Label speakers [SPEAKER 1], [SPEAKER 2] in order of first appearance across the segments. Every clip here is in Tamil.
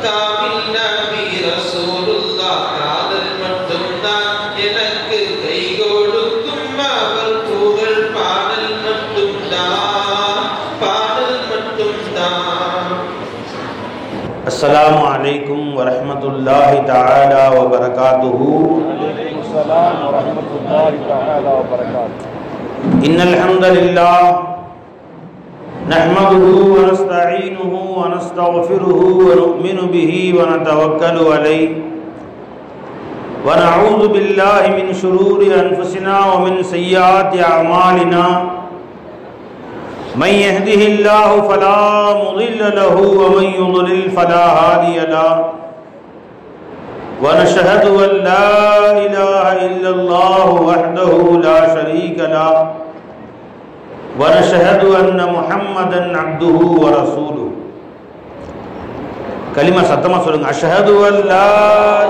[SPEAKER 1] காமில் நபி ரசூலுல்லாஹ் காதல் மட்டும்தான் எனக்கு கை கொடுக்கும் அவர் புகழ் பாடல் மட்டும்தான்
[SPEAKER 2] السلام عليكم ورحمة الله تعالى وبركاته.
[SPEAKER 3] السلام ورحمة الله تعالى وبركاته.
[SPEAKER 2] إن الحمد لله نحمده ونستعينه ونستغفره ونؤمن به ونتوكل عليه ونعوذ بالله من شرور أنفسنا ومن سيئات أعمالنا. من يهده الله فلا مضل له ومن يضلل فلا هادي له. ونشهد أن لا إله إلا الله وحده لا شريك له. ونشهد أن محمدا عبده ورسوله. كلمة سطمة سورة أشهد أن لا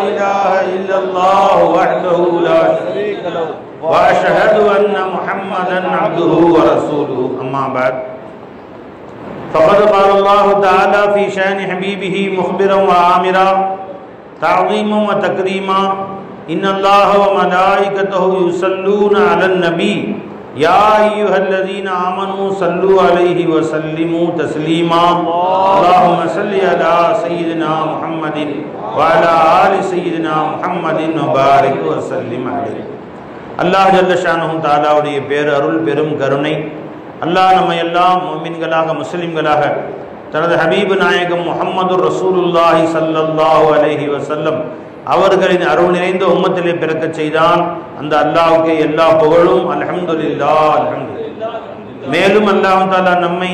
[SPEAKER 2] إله إلا الله وحده لا شريك له وأشهد أن محمدا عبده ورسوله. أما بعد فقد قال الله تعالى في شأن حبيبه مخبرا وآمرا تعظيما وتكريما إن الله وملائكته يصلون على النبي يا أيها الذين آمنوا صلوا عليه وسلموا تسليما. اللهم صل على سيدنا محمد وعلى آل سيدنا محمد وبارك وسلم عليه. அல்லாஹ் ஜல்ல ஷானஹு தஆலாவுடைய பேரருள் பெரும் கருணை அல்லாஹ் நம்மை எல்லாம் முஃமின்களாக முஸ்லிம்களாக தனது ஹபீபு நாயகம் முஹம்மது ரசூலுல்லாஹி ஸல்லல்லாஹு அலைஹி வஸல்லம் அவர்களின் அருள் நிறைந்த உம்மத்திலே பிறக்கச் செய்தான். அந்த அல்லாஹ்வுக்கு எல்லா புகழும். அல்ஹம்துலில்லாஹ் அல்ஹம்துலில்லாஹ். மேலும் அல்லாஹ் தஆலா நம்மை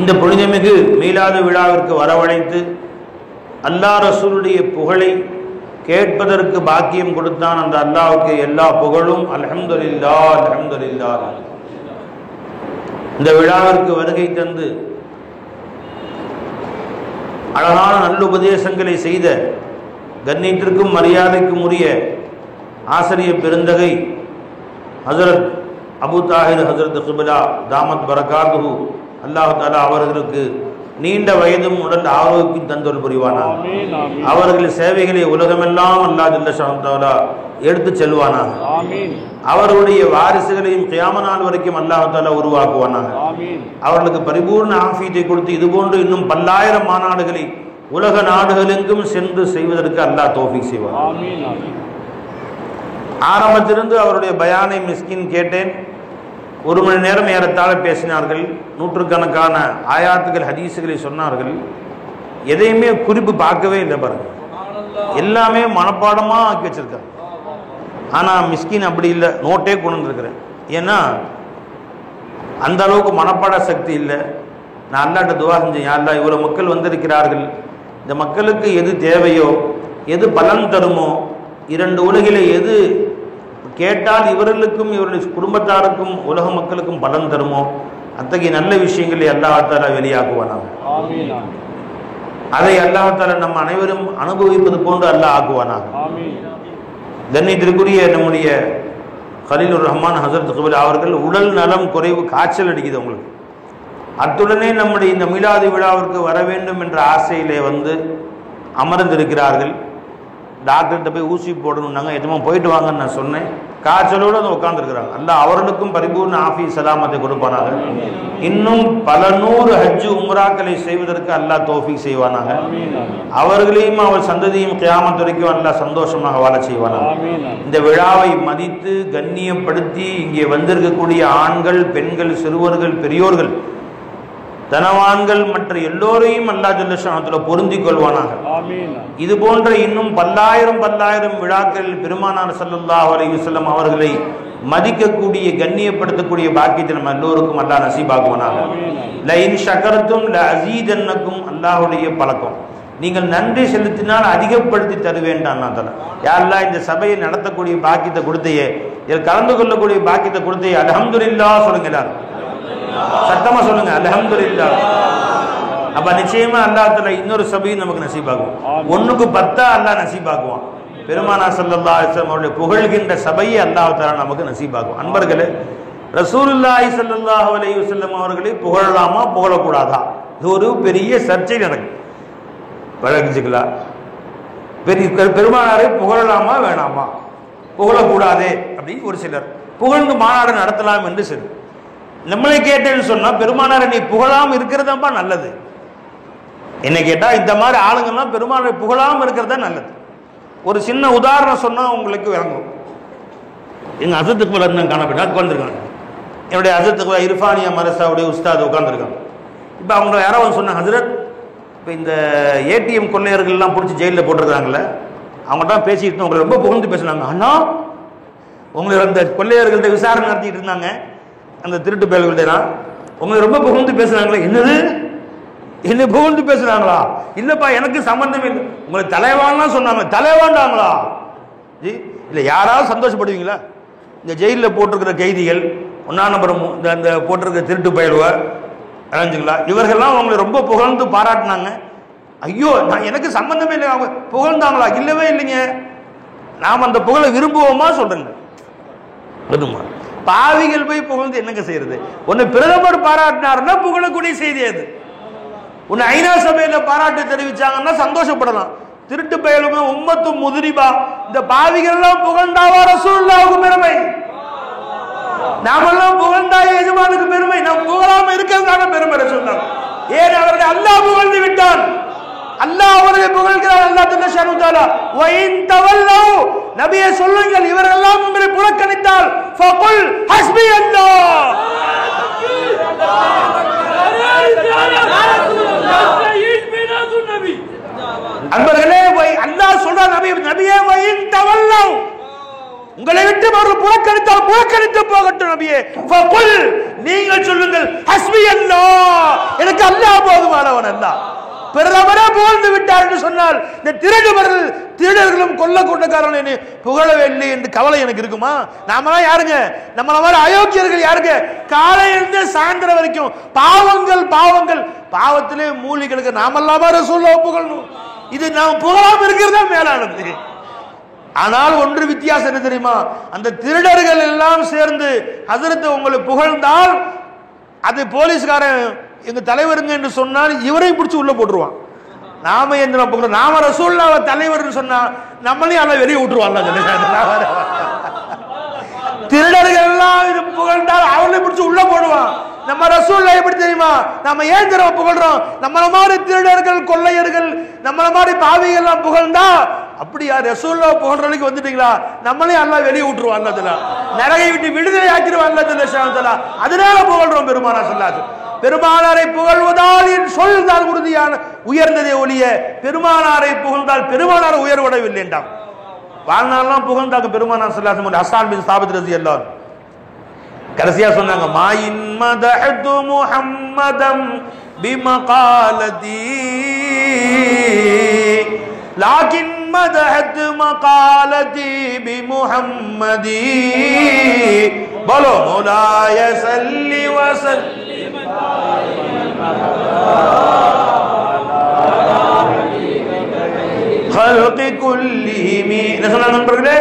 [SPEAKER 2] இந்த புனிதமிகு மீலாது விழாவிற்கு வரவழைத்து அல்லாஹ் ரசூலுடைய புகழை கேட்பதற்கு பாக்கியம் கொடுத்தான். அந்த அல்லாஹ்வுக்கு எல்லா புகழும். அல்ஹம்துலில்லாஹ் அல்ஹம்துலில்லாஹ். இந்த விழாவிற்கு வருகை தந்து அழகான நல்லுபதேசங்களை செய்த கண்ணியத்திற்கும் மரியாதைக்கும் உரிய ஆசிரியர் பெருந்தகை ஹஜரத் அபு தாஹிர் ஹஜரத் கிபிலா தாமத் பரகாத்துஹு அல்லாஹ் தஆலா அவர்களுக்கு நீண்ட வயதும் உடல் ஆரோக்கியம் தந்தொருள் புரிவானாக. அவர்களின் சேவைகளை உலகமெல்லாம் அல்லாஹ் ஜல்ல ஷானஹு தஆலா எடுத்து செல்வானாக. அவர்களுடைய வாரிசுகளையும் கியாம நாள் வரைக்கும் அல்லாஹ் தஆலா உருவாக்குவானாக. அவர்களுக்கு பரிபூர்ண ஆஃபியத்தை கொடுத்து இதுபோன்று இன்னும் பல்லாயிரம் மாநாடுகளை உலக நாடுகளெங்கும் சென்று செய்வதற்கு அல்லாஹ் தௌஃபீக் செய்வான். ஆரம்பத்திலிருந்து அவருடைய பயானை மிஸ்கின் கேட்டேன். 1 மணி நேரம் ஏறத்தாழ பேசினார்கள். நூற்றுக்கணக்கான ஆயாத்துகள் ஹதீஸுகளை சொன்னார்கள். எதையுமே குறிப்பு பார்க்கவே இல்லை பாருங்க. எல்லாமே மனப்பாடமாக ஆக்கி வச்சிருக்காங்க. ஆனால் மிஸ்கின் அப்படி இல்லை, நோட்டே கொண்டு வந்துருக்கிறேன். ஏன்னா அந்த அளவுக்கு மனப்பாட சக்தி இல்லை. நான் அல்லாஹ்ட்ட துவா செஞ்சேன், யா அல்லாஹ் இவ்வளோ மக்கள் வந்திருக்கிறார்கள், இந்த மக்களுக்கு எது தேவையோ எது பலன் தருமோ, 2 உலகிலே எது கேட்டால் இவர்களுக்கும் இவருடைய குடும்பத்தாருக்கும் உலக மக்களுக்கும் பலன் தருமோ அத்தகைய நல்ல விஷயங்களை அல்லாஹ் தஆலா வெளியாக்குவானாக. அதை அல்லாஹ் தஆலா நம் அனைவரும் அனுபவிப்பது போன்று அல்லாஹ் ஆக்குவானாக. கண்ணியத்திற்குரிய நம்முடைய கலீலுர் ரஹ்மான் ஹஜரத் கிபிலா அவர்கள் உடல் நலம் குறைவு, காய்ச்சல் அடிக்குது அவங்களுக்கு. அத்துடனே நம்முடைய இந்த மீலாது விழாவிற்கு வர வேண்டும் என்ற ஆசையிலே வந்து அமர்ந்திருக்கிறார்கள். டாக்டர்கிட்ட போய் ஊசி போடணுன்னாங்க. எதுமா போயிட்டு வாங்கன்னு நான் சொன்னேன். காய்ச்சலோடு வந்து உட்காந்துருக்கிறாங்க. அல்லாஹ் அவர்களுக்கும் பரிபூர்ண ஆஃபி சலாமத்தை கொடுப்பானாக. இன்னும் பல 100 ஹஜ்ஜு உம்ராக்களை செய்வதற்கு அல்லாஹ் தௌஃபீக் செய்வானாக. அவர்களையும் அவர் சந்ததியும் கியாமத் வரைக்கும் அல்லாஹ் சந்தோஷமாக வாழ செய்வானாக. இந்த விழாவை மதித்து கண்ணியப்படுத்தி இங்கே வந்திருக்கக்கூடிய ஆண்கள், பெண்கள், சிறுவர்கள், பெரியோர்கள், தனவான்கள் மற்ற எல்லோரையும் அல்லாஹ் ஜல்ல ஷானஹு பொருந்திக் கொள்வானாக. இது போன்ற இன்னும் பல்லாயிரம் விழாக்கள் பெருமானார் ஸல்லல்லாஹு அலைஹி வஸல்லம் அவர்களை மதிக்கக்கூடிய, கண்ணியப்படுத்தக்கூடிய பாக்கியத்தை நம்ம எல்லோருக்கும் அல்லாஹ் நசீபாக்குவானாக. லஇன் ஷகர்தும் லஅஸீதன்னக்கும், அல்லாஹ்வுடைய பழக்கம். நீங்கள் நன்றி செலுத்தினால் அதிகப்படுத்தி தருவேண்டான். யா அல்லாஹ் இந்த சபையை நடத்தக்கூடிய பாக்கியத்தை கொடுத்தையே, இதில் கலந்து கொள்ளக்கூடிய பாக்கியத்தை கொடுத்தையே, அல்ஹம்துலில்லாஹ் சொல்லுங்க. எல்லாரும் சத்தமா சொல்லுங்க, அல்ஹம்துலில்லாஹ். அப்ப நிச்சயமா அல்லாஹ் தஆலா இன்னொரு சபையை நமக்கு நசீபாக்குவான். 1க்கு 10 அல்லாஹ் நசீபாக்குவான். பெருமானார் ஸல்லல்லாஹு அலைஹி வஸல்லம் அவருடைய புகழ்கின்ற சபையை அல்லாஹ் தஆலா நமக்கு நசீபாக்குவான். அன்பர்களே, ரசூலுல்லாஹி ஸல்லல்லாஹு அலைஹி வஸல்லம் அவர்களை புகழலாமா புகழக்கூடாதா, இது ஒரு பெரிய சர்ச்சை நடக்கும். வழங்கிச்சுக்கலாம். பெருமானாரை புகழலாமா வேணாமா, புகழக்கூடாதே அப்படின்னு ஒரு சிலர், புகழ்ந்து மாநாடு நடத்தலாம் என்று சிலர். நம்மளை கேட்டேன்னு சொன்னா பெருமானாரை நீ புகழாம இருக்கிறதாப்பா நல்லது. என்ன கேட்டா இந்த மாதிரி ஆளுங்கள்லாம் பெருமானாரை புகழாம இருக்கிறதா நல்லது. ஒரு சின்ன உதாரணம் சொன்னா உங்களுக்கு விளங்கும். எங்க அசத்துக்கு வளர்ந்து காணப்பட்டா உட்காந்துருக்காங்க. என்னுடைய அசத்துக்கு இர்ஃபானியா மதரசாவுடைய உஸ்தாத் உட்காந்துருக்காங்க. இப்போ அவங்க யாரோ சொன்னாங்க, ஹசரத் இப்போ இந்த ஏடிஎம் கொள்ளையர்கள்லாம் பிடிச்சி ஜெயிலில் போட்டிருக்காங்கல்ல, அவங்கள்ட்ட பேசிட்டு உங்களை ரொம்ப புகழ்ந்து பேசுனாங்க. அண்ணா உங்களை அந்த கொள்ளையர்கள்ட்ட விசாரணை நடத்திட்டு இருந்தாங்க, அந்த திருட்டு பயல்கள்ட்டலாம் உங்களை ரொம்ப புகழ்ந்து பேசுனாங்களே. என்னது, என்ன புகழ்ந்து பேசுனாங்களா? இல்லப்பா எனக்கு சம்பந்தம் இல்லை. உங்களை தலைவான்லாம் சொன்னாங்க. தலைவாண்டாங்களா? ஜி இல்லை, யாராவது சந்தோஷப்படுவீங்களா? இந்த ஜெயிலில் போட்டிருக்கிற கைதிகள், 1ஆம் நம்பர் இந்த போட்டிருக்கிற திருட்டு பயல்வ அடைஞ்சுங்களா, இவர்கள்லாம் அவங்களை ரொம்ப புகழ்ந்து பாராட்டினாங்க. ஐயோ நான் எனக்கு சம்பந்தமே இல்லை, அவங்க புகழ்ந்தாங்களா? இல்லவே இல்லைங்க. நாம் அந்த புகழை விரும்புவோமா சொல்றேங்க? விரும்புமா? பாவிகள் போய் புகழ்ந்து என்னங்க செய்யறது? ஒன்னு பிரதமர் பாராட்டினாருன்னா புகழக்கூடிய செய்தி அது. உன்னை ஐநா சபையில பாராட்டு தெரிவிச்சாங்கன்னா சந்தோஷப்படலாம். திருட்டு பயலுமே உம்மத்தும் முதிரிபா, இந்த பாவிகள் எல்லாம் புகழ்ந்தாவா ரசூலுல்லாஹ்வுக்கு பெருமை, நாமெல்லாம் புகழ்ந்தா எஜமானுக்கு பெருமை. நாம் புகழாம இருக்கிறதுக்கான பெருமை ரசூலுல்லாஹ். ஏன் அவர்கள் அல்லாஹ் புகழ்ந்து விட்டான், அல்லாஹ் அவர்களை புகழ்கிறார். அல்லாஹ் ஜல்ல தஆலா வஇன் தவல்லவ், நபியே சொல்லுங்கள் இவர்கள் எல்லாம் உங்களை புறக்கணித்தால் ஃபகுல் ஹஸ்பி அல்லாஹ். அன்பர்களே, அல்லாஹ் சொல்றார் நபியே வஇன் தவல்லவ், உங்களை விட்டு அவர்கள் புறக்கணித்தால் புறக்கணித்து போகட்டும் நபியே. ஃபகுல், நீங்கள் சொல்லுங்கள் ஹஸ்பி அல்லாஹ், எனக்கு அல்லாஹ் போதுமானவன். அல்லாஹ் பிரதமரே புகழ்ந்து விட்டார் என்று சொன்னால் இந்த திருடர்களும் கொல்ல கொண்டக்காரர்கள் புகழவில்லை என்று கவலை எனக்கு இருக்குமா? நாமெல்லாம் யாருங்க? நம்மள மாதிரி அயோக்கியர்கள் யாருங்க? காலையிலிருந்து சாயந்தரம் வரைக்கும் பாவங்கள் பாவங்கள் பாவத்திலே மூலிகளுக்கு நாமெல்லாமா ரசூலுல்லாஹ் புகழணும். இது நாம் புகழாம இருக்கிறதா மேலானது. ஆனால் ஒன்று வித்தியாசம் என்ன தெரியுமா? அந்த திருடர்கள் எல்லாம் சேர்ந்து ஹஜ்ரத் உங்களை புகழ்ந்தால் அது போலீஸ்காரன் எங்க தலைவருங்க என்று சொன்னால் இவரையும் பிடிச்சி உள்ள போட்டுருவான். நாம எந்த புகழ், நாம ரசூலுல்லாஹ் தலைவர் சொன்னா நம்மளையும் அதை வெளியே விட்டுருவாங்க. திருடர்கள் எல்லாம் இது புகழ்ந்தால் அவளை பிடிச்சி உள்ள போடுவான். நம்ம ரசூலுல்லாஹ் எப்படி தெரியுமா? நம்ம ஏன் தெரியுமா புகழ்றோம்? நம்மள மாதிரி திருடர்கள் கொள்ளையர்கள் நம்மள மாதிரி பாவிகள் எல்லாம் புகழ்ந்தா, அப்படியா ரசூலுல்லாஹ் புகழ்றதுக்கு வந்துட்டீங்களா, நம்மளையும் அல்லாஹ் வெளியே விட்டுருவான். அல்லாஹ் நரகை விட்டு விடுதலை ஆக்கிடுவான். அல்லாஹ் அதனால புகழ்றோம் பெருமானார் ஸல்லல்லாஹு அலைஹி வஸல்லம். பெருமானாரை புகழ்வதால் என் சொல் தான் உறுதியான உயர்ந்ததே ஒழிய பெருமானாரை புகழ்ந்தால் பெருமானார் உயர்வடையவில்லை என்றான். வாழ்நாள்லாம் புகழ்ந்தாங்க பெருமானார் ஸல்லல்லாஹு அலைஹி வஸல்லம். ஹஸ்ஸான் பின் சாபித் ரலியல்லாஹு அன்ஹு கடைசியா சொன்னாங்க, மாயின் மதஹது முஹம்மதம் பிமகாலதி லாகின் மதஹது மகாலதி பிமுஹம்மதி போலோ மௌலாய ஸல்லி வ ஸல்லிம் ஹல்கி குல்லிஹிம். என்ன சொன்னாங்க நண்பர்களே?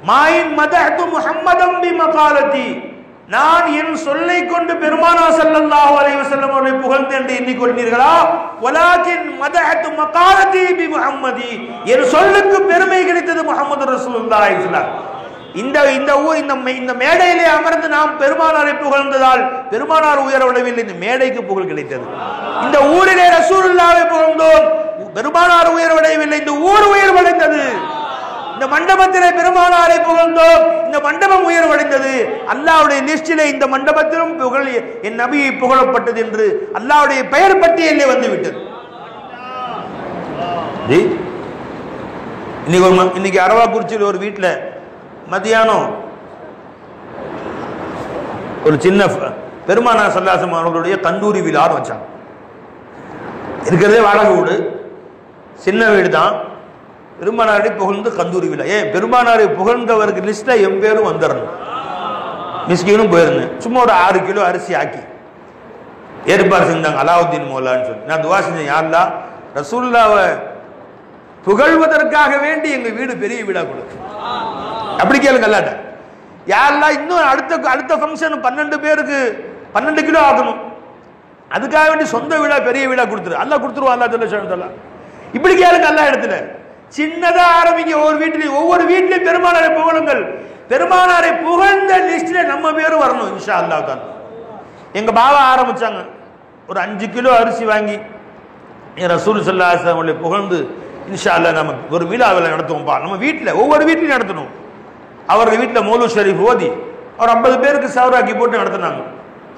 [SPEAKER 2] மாயின் மதஹது முஹம்மதம் பிமகாலதி, நான் என் சொல்லை கொண்டு பெருமானார் ஸல்லல்லாஹு அலைஹி வஸல்லம் அவர்களை புகழ்ந்தேன் என்று எண்ணிக்கொள்வீர்களா? வலாகின் மதஹது மகாலதி பிமுஹம்மதி, என் சொல்லுக்கு பெருமை கிடைத்தது முஹம்மது ரசூலுல்லாஹி ஸல்லல்லாஹு அலைஹி வஸல்லம். இந்த மேடையிலே அமர்ந்து நாம் பெருமானாரை புகழ்ந்ததால் பெருமானார் உயரவிடவில்லை, இந்த மேடைக்கு புகழ் கிடைத்தது. இந்த ஊரிலே ரசூலுல்லாஹை புகழ்ந்தோம், பெருமானார் உயரவிடவில்லை, இந்த ஊர் உயர்வடைந்தது. இந்த மண்டபத்திலே பெருமானாரை புகழ்ந்தோம், இந்த மண்டபம் உயர்வடைந்தது. அல்லாஹ்வுடைய லிஸ்டிலே இந்த மண்டபத்திலும் புகழ் என் நபியை புகழப்பட்டது என்று அல்லாஹ்வுடைய பெயர் பட்டியலிலே வந்து விட்டது. இன்னைக்கு அரவாக்குறிச்சியில் ஒரு வீட்டில் மத்தியானம் ஒரு சின்ன பெருமானார் ஸல்லல்லாஹு அலைஹி வஸல்லம் அவர்களுடைய கந்தூரி விழான்னு வச்சாங்க. இருக்கிறதே வாடகை வீடு, சின்ன வீடு தான். பெருமானாரை புகழ்ந்து கந்தூரி விழா. ஏன் பெருமானாரை புகழ்ந்தவருக்கு லிஸ்ட்ல என் பேரும் வந்துடணும். மிஸ்கீனும் போயிருந்தேன். சும்மா ஒரு 6 கிலோ அரிசி ஆக்கி ஏற்பாடு செஞ்சாங்க அலாவுதீன் மௌலான்னு சொல்லி. நான் துவா செஞ்சேன், யா அல்லாஹ் ரசூலுல்லாஹ்வை புகழ்வதற்காக வேண்டி எங்க வீடு பெரிய வீடா கொடு. அப்படி கேளுங்க அல்லாஹ்ட்ட. யா அல்லாஹ் இன்னும் அடுத்த ஃபங்க்ஷன் 12 பேருக்கு 12 கிலோ ஆகணும், அதுக்காக வேண்டி சொந்த வீடா பெரிய வீடா கொடுத்துரு. அல்லாஹ் கொடுத்துருவா. அல்லாஹ் ஜல்ல ஷானஹு. இப்படி கேளுங்க அல்லா இடத்துல. சின்னதா ஆரம்பிங்க. ஒவ்வொரு வீட்லயும் பெருமானாரை புகழுங்கள். பெருமானாரை புகழ்ந்த லிஸ்ட்ல நம்ம பேரும் வரணும் இன்ஷா அல்லாஹ் தான். எங்க பாவா ஆரம்பிச்சாங்க. ஒரு 5 கிலோ அரிசி வாங்கி ரசூல் ஸல்லல்லாஹு அலைஹி வஸல்லம் புகழ்ந்து இன்ஷா அல்லாஹ் நம்ம ஒரு விழாவில் நடத்துவோம்ப்பா. நம்ம வீட்டில் ஒவ்வொரு வீட்லையும் நடத்தணும். அவர்கள் வீட்டில் மௌலூத் ஷரீஃப் ஓதி ஒரு 50 பேருக்கு சவராக்கி போட்டு நடத்தினாங்க.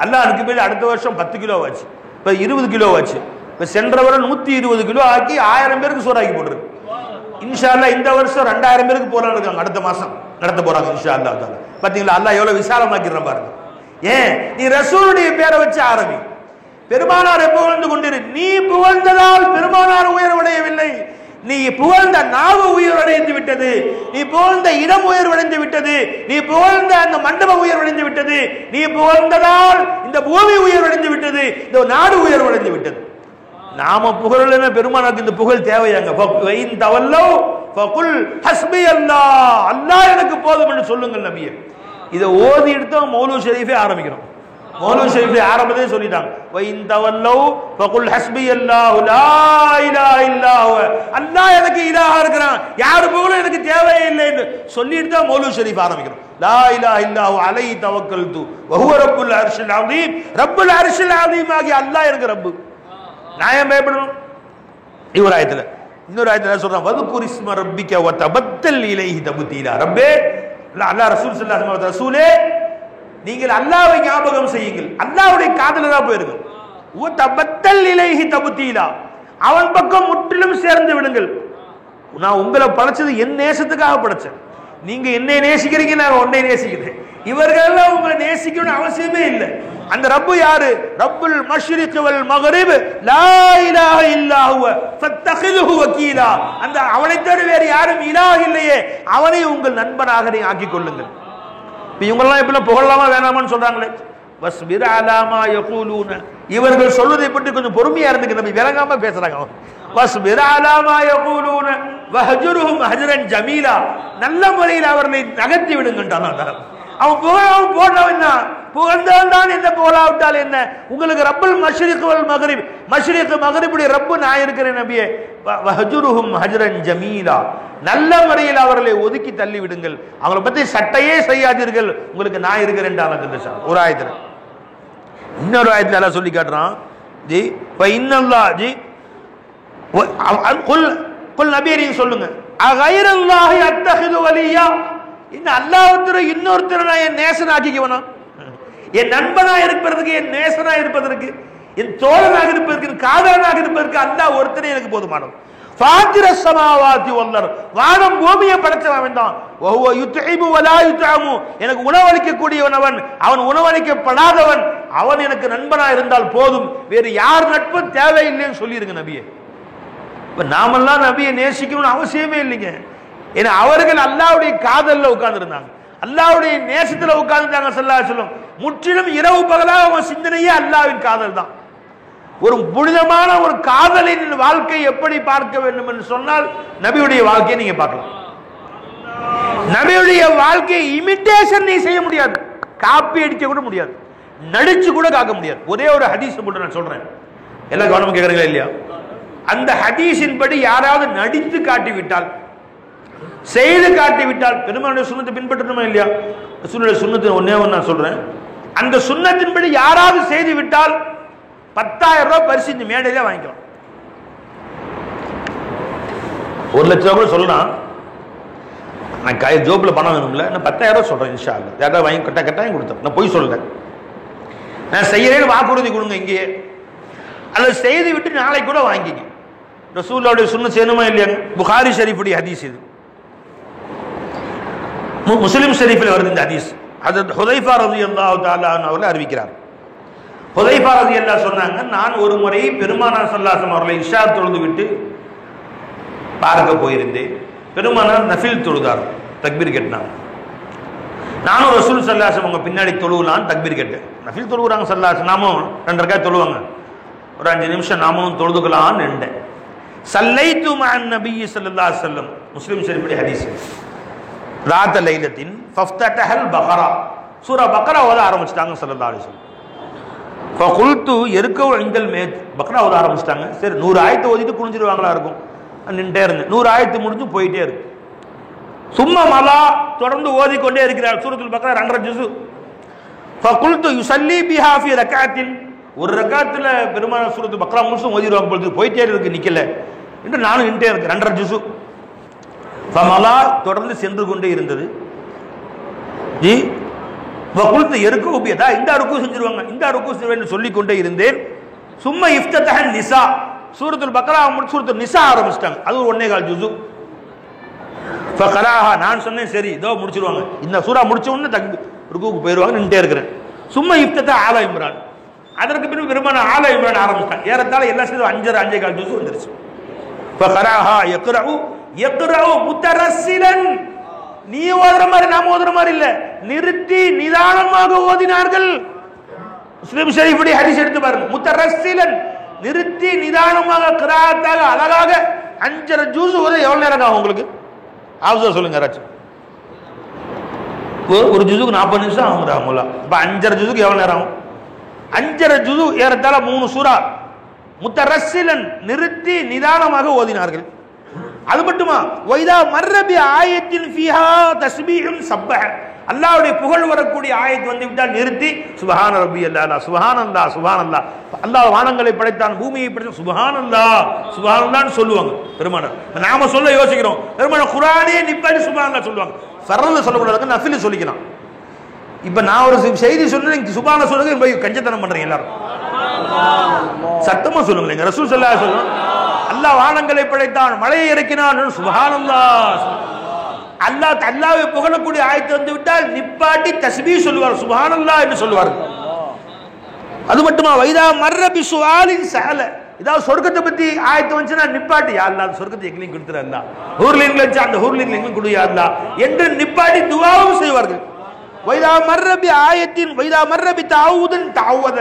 [SPEAKER 2] அல்லாஹ் அதுக்கு மேலே அடுத்த வருஷம் 10 கிலோ ஆச்சு, இப்போ 20 கிலோ ஆச்சு. இப்போ சென்ற வருடம் 120 கிலோ ஆக்கி 1000 பேருக்கு சோறாக்கி போட்டுருக்கு. இன்ஷா அல்லாஹ் இந்த வருஷம் 2000 பேருக்கு போறாங்க இருக்காங்க. அடுத்த மாசம் நடத்த போறாங்க இன்ஷா அல்லாஹ் தாலா. பார்த்தீங்களா அல்லாஹ் எவ்வளவு விசாலமாக்கிறேன் பாருங்க. ஏன் நீ ரசூலுடைய பேரை வச்சு ஆரம்பி. பெருமானாரை புகழ்ந்து கொண்டிரு. நீ புகழ்ந்ததால் பெருமானார் உயர்வடையவில்லை. நீ புகழ்ந்த நாவு உயர்வடைந்து விட்டது, நீ புகழ்ந்த இடம் உயர்வடைந்து விட்டது, நீ புகழ்ந்த அந்த மண்டபம் உயர்வடைந்து விட்டது, நீ புகழ்ந்ததால் இந்த பூமி உயர்வடைந்து விட்டது, இந்த நாடு உயர்வடைந்து விட்டது. நாம புகழலன்னா பெருமானாருக்கு இந்த புகழ் தேவையாங்க. அல்லாஹ் எனக்கு போதும் என்று சொல்லுங்கள் நபியே. இதை ஓதி எடுத்தோம் மௌலூத் ஷரீஃபே ஆரம்பிக்கிறோம். மௌலூத் ஷரீஃபை ஆரம்பத்தே சொல்லிட்டாங்க. அல்லாஹ் எனக்கு இலாஹா இருக்கிறான், யாரு புகழும் எனக்கு தேவையில்லை என்று சொல்லிட்டு தான் மௌலூத் ஷரீஃப் ஆரம்பிக்கிறோம். லா இலாஹா இல்லாஹு அலைஹி தவக்கல்து வஹுவ ரப்புல் அர்ஷில் அஸீம். ரப்புல் அர்ஷில் அஸீம் ஆகிய அல்லாஹ் எனக்கு ரப்பு. நான் ஏன் பயப்படணும்? இவர் ஆயத்துல இன்னொரு ஆயத்துல சொல்றான், வதுகுர் இஸ்ம ரப்பிக வ தபத்தல் இலைஹி தப்தீலா. ரப்பே அல்லாஹ் ரசூல் ஸல்லல்லாஹு அலைஹி வஸல்லம் ரசூலே நீங்கள் அல்லாஹ்வை ஞாபகம் செய்யுங்கள், அல்லாஹ்வுடைய காதல தான் போயிருங்க. வ தபத்தல் இலைஹி தப்தீலா, அவன் பக்கம் முற்றிலும் சேர்ந்து விடுங்கள். நான் உங்களை படைச்சது என் நேசத்துக்காக படைச்சேன். நீங்க என்னை நேசிக்கிறீங்க, நான் உன்னை நேசிக்கிறேன். இவர்கள் உங்களை நேசிக்கணும்னு அவசியமே இல்லை. அந்த ரப்பு யாரு? ரப்புல் மஷ்ரிக் வல் மக்ரிப் லா இலாஹ இல்லா ஹுவ ஃபத்தகிதுஹு வகீலா. அந்த அவனை தவிர வேறு யாரும் இலாஹ் இல்லையே, அவனை உங்கள் நண்பனாக நீ ஆக்கிக் கொள்ளுங்கள். இவங்கெல்லாம் எப்படி புகழலாமா வேணாமான்னு சொல்றாங்களே. வஸ்பிர் அலா மா யகூலூன, இவர்கள் சொல்வதை பற்றி கொஞ்சம் பொறுமையா இருந்துங்க. நபி விளங்காம பேசுறாங்க. வஸ்பிர் அலா மா யகூலூன வஹஜுருஹும் ஹஜ்ரன் ஜமீலா, நல்ல முறையில் அவர்களை நகர்த்தி விடுங்கன்றான். அவன் புகழாவும் போடலாம், புகழ்ந்தால் தான் என்ன, புகழாவிட்டால் என்ன? உங்களுக்கு ரப்புல் மஷ்ரிக் வல் மக்ரிப், மஷ்ரிக் மக்ரிபுடைய ரப்பு நான் இருக்கிறேன் நபியே. வஹஜுருஹும் ஹஜ்ரன் ஜமீலா, நல்ல முறையில் அவர்களை ஒதுக்கி தள்ளி விடுங்கள், அவங்களை பத்தி சட்டையே செய்யாதீர்கள், உங்களுக்கு நான் இருக்கிறேன். ஒரு ஆயத்துல. இன்னொரு ஆயத்துல எல்லாம் சொல்லி காட்டுறான். ஜி இன்னல்லாஹ் ஜி குல் நபியே நீங்க சொல்லுங்க, அகைரல்லாஹி அத்தஹிது வலியா, இந்த அல்லாஹ்வுக்கு இன்னொருத்தரை நான் என் நேசனாக்கிக்குவனா? என் நண்பனா இருப்பதற்கு, என் நேசனா இருப்பதற்கு, என் தோழனாக இருப்பதற்கு, என் காதலனாக இருப்பதற்கு அல்லாஹ் ஒருத்தரே எனக்கு போதுமானவன். ஃபாத்திர ஸமாவாதி வல் அர்த், வானம் பூமியை படைச்சவன் தான். வஹுவ யுத்இமு வலா யுத்அமு, எனக்கு உணவளிக்க கூடியவன், அவன் உணவளிக்கப்படாதவன், அவன் எனக்கு நண்பனா இருந்தால் போதும், வேறு யார் நட்பு தேவையில்லைன்னு சொல்லிருங்க நபியே. இப்ப நாமெல்லாம் நபியை நேசிக்கணும்னு அவசியமே இல்லைங்க. ஏன்னா அவர்கள் அல்லாஹ்வுடைய காதல்ல உட்கார்ந்து இருந்தாங்க, அல்லாஹ்வுடைய நேசத்துல உட்கார்ந்துட்டாங்க. ஸல்லல்லாஹு அலைஹி வஸல்லம் முற்றிலும் இரவு பகலாக அவங்க சிந்தனையே அல்லாஹ்வின் காதல் தான். ஒரு புனிதமான ஒரு காதலின் வாழ்க்கை எப்படி பார்க்க வேண்டும் என்று சொன்னால் நபியுடைய வாழ்க்கையை நீங்க பார்க்கலாம். நபியுடைய வாழ்க்கையை இமிட்டேஷன் நீ செய்ய முடியாது, காப்பி அடிக்க கூட முடியாது, நடிச்சு கூட காக்க முடியாது. ஒரே ஒரு ஹதீஸ் மட்டும் நான் சொல்றேன், எல்லாம் கவனமா கேட்கறீங்களா இல்லையா? அந்த ஹதீஸின் படி யாராவது நடித்து காட்டிவிட்டால், செய்து காட்டிவிட்டால், பெருமானுடைய சுன்னத்தை பின்பற்றணுமா இல்லையா? ரசூலுடைய சுன்னத்தை ஒன்னே ஒன்று நான் சொல்றேன், அந்த சுன்னத்தின்படி யாராவது செய்து விட்டால் 10,000 ரூபாய் பரிசு இந்த மேடையில வாங்கிக்கலாம். 1 லட்சம் ரூபாய் கூட சொல்லலாம். நான் கை ஜோப்ல பணம் வேணும்ல, நான் 10,000 ரூபாய் சொல்றேன். இன்ஷா அல்லாஹ் யாராவது வாங்கி கட்டாயம் கொடுத்தேன். நான் போய் சொல்றேன், நான் செய்யறேன்னு வாக்குறுதி கொடுங்க இங்கேயே, அல்லது செய்து விட்டு நாளைக்கு கூட வாங்கிங்க. ரசூலுடைய சுன்னத் செய்யணுமா இல்லையா? புகாரி ஷரீஃபுடைய ஹதீஸ் இது, முஸ்லிம் ஷரீஃபில் வருது இந்த ஹதீஸ். ஹஜ்ரத் ஹுதைஃபா ரலியல்லாஹு தஆலா அன்ஹு அவர்கள் அறிவிக்கிறார். ஹுதைஃபா ரலியல்லாஹு சொன்னாங்க, நான் ஒரு முறை பெருமானார் ஸல்லல்லாஹு அலைஹி வஸல்லம் அவர்களை இஷா தொழுது விட்டு பார்க்க போயிருந்தேன். பெருமானார் நஃபில் தொழுதார், தக்பீர் கட்டினாங்க. நானும் ரசூல் ஸல்லல்லாஹு அலைஹி வஸல்லம் அவங்க பின்னாடி தொழுவலான்னு தக்பீர் கட்டேன். நஃபில் தொழுகிறாங்க ஸல்லல்லாஹு அலைஹி வஸல்லம், நாமும் 2 ரக்காத் தொழுவாங்க, ஒரு 5 நிமிஷம் நாமும் தொழுதுக்கலான்னு நின்றேன். சல்லைத்து மஅன் நபிய் ஸல்லல்லாஹு அலைஹி வஸல்லம், முஸ்லிம் ஷரீஃபுடைய ஹதீஸ். ராத லைலத்தின் ஃபஃப்தஹல் பக்ரா, சூரா பக்ரா ஓத ஆரம்பிச்சிட்டாங்க ஸல்லல்லாஹு அலைஹி வஸல்லம். ஃபகுல்து யர்கவு இன்தல் மேத், பக்ரா ஓத ஆரம்பிச்சிட்டாங்க. சரி 100 ஆயத்தை ஓதிட்டு குனிஞ்சிருவாங்களா இருக்கும், நின்றுட்டே இருந்தேன். 100 ஆயத்து முடிஞ்சு போயிட்டே இருக்கு. சும்மா மலா தொடர்ந்து ஓதிக்கொண்டே இருக்கிறார். சூரத்துல் பக்ரா 2.5 ஜுஸு. ஃபகுல்து யுஸல்லி பிஹா ஃபி ரக்அத்தின், ஒரு ரக்காத்துல பெருமாள் சூரத்துல் பக்ரா முழுசும் ஓதிடுவாங்க பொழுது போயிட்டே இருக்கு, நிக்கல என்று நானும் நின்றுட்டே இருக்கு. 2.5 ஜுஸு. ஃபமலா தொடர்ந்து சென்று கொண்டே இருந்தது. ஜி வகுல்து எருக்கு உபியதா, இந்த ருக்கு செஞ்சிருவாங்க, இந்த ருக்கு செஞ்சிருவேன் சொல்லிக் கொண்டே இருந்தேன். சும்மா இஃப்ததஹ நிசா, சூரத்துல் பக்ரா முடிச்சு சூரத்துல் நிசா ஆரம்பிச்சிட்டாங்க. அது ஒரு 1.25 ஜுஸு. ஃபகராஹா, நான் சொன்னேன் சரி இதோ முடிச்சிருவாங்க, இந்த சூரா முடிச்ச உடனே ருக்குவுக்கு போயிடுவாங்க, நின்றுட்டே இருக்கிறேன். சும்மா இஃப்ததஹ ஆல இம்ரான், அதற்கு பிறகு பெருமான ஆல இம்ரான் ஆரம்பிச்சிட்டாங்க. ஏறத்தாழ எல்லாம் சேர்ந்து 5.25 ஜுஸு வந்துருச்சு. ஃபகராஹா யக்ரஉ யக்ரஉ முத்தரஸ்ஸிலன், நீ ஓதுற மாதிரி நாம ஓதுற மாதிரி இல்ல, நிறுத்தி நிதானமாக ஓதினார்கள். முஸ்லிம் ஷரீஃபுடைய ஹதீஸ் எடுத்து பாருங்க. முத்தரஸ்ஸிலன், நிறுத்தி நிதானமாக கிராத்தாக அழகாக 5.5 ஜுஸு ஓத எவ்வளவு நேரம் ஆகும் உங்களுக்கு? ஆஃப்ஸா சொல்லுங்க யாராச்சும். ஒரு ஜுஸுக்கு 40 நிமிஷம் ஆகுறாங்களா? அப்ப 5.5 ஜுஸுக்கு எவ்வளவு நேரம் ஆகும்? 5.5 ஜுஸு ஏறத்தாழ 3 சூரா. முத்தரஸ்ஸிலன், நிறுத்தி நிதானமாக ஓதினார்கள். அது மட்டுமா, வைதா மர்ரபி ஆயத்தின் ஃபீஹா தஸ்பீஹுன் சப்பஹ, அல்லாஹ்வுடைய புகழ் வரக்கூடிய ஆயத்து வந்து விட்டால் நிறுத்தி சுப்ஹான ரப்பியல் அலா, சுப்ஹானல்லாஹ் சுப்ஹானல்லாஹ், அல்லாஹ் வானங்களை படைத்தான் பூமியை படைத்தான், சுப்ஹானல்லாஹ் சுப்ஹானல்லாஹ்னு சொல்லுவாங்க பெருமானார். நாம சொல்ல யோசிக்கிறோம், பெருமானார் குர்ஆனே நிப்பாட்டி சுப்ஹானல்லாஹ் சொல்லுவாங்க. ஃபர்ல சொல்லக்கூடாது, நஃபில் சொல்லிக்கலாம். இப்ப நான் ஒரு செய்தி சொன்னேன், சுப்ஹான சொல்லுங்க, போய் கஞ்சத்தனம் பண்றீங்க எல்லாரும். சத்தமா சொல்லுங்களேங்க. ரசூல் ஸல்லல்லாஹு அலைஹி வஸல்லம் அல்லாஹ் வானங்களை படைத்தான், மழையை இறக்கினான், சுப்ஹானல்லாஹ். அல்லாஹ்வை புகழக்கூடிய ஆயத்து வந்து விட்டால் நிப்பாட்டி தஸ்பீஹ் சொல்லுவார், சுப்ஹானல்லாஹ் என்று சொல்லுவார். அது மட்டுமா, வைதா மர்ரபி சுஆலின் சஅல, இதாவது சொர்க்கத்தை பத்தி ஆயத்து வந்துச்சுன்னா நிப்பாட்டி, யா அல்லாஹ் சொர்க்கத்தை எங்களையும் கொடுத்துரு அல்லாஹ், ஹூர்லின்ல வச்சு அந்த ஹூர்லின்ல எங்களையும் கொடு யா அல்லாஹ் என்று நிப்பாட்டி துஆவும் செய்வார்கள். வைதா மர்ரபி ஆயத்தின் வைதா மர்ரபி தஅவுதன் தஅவத,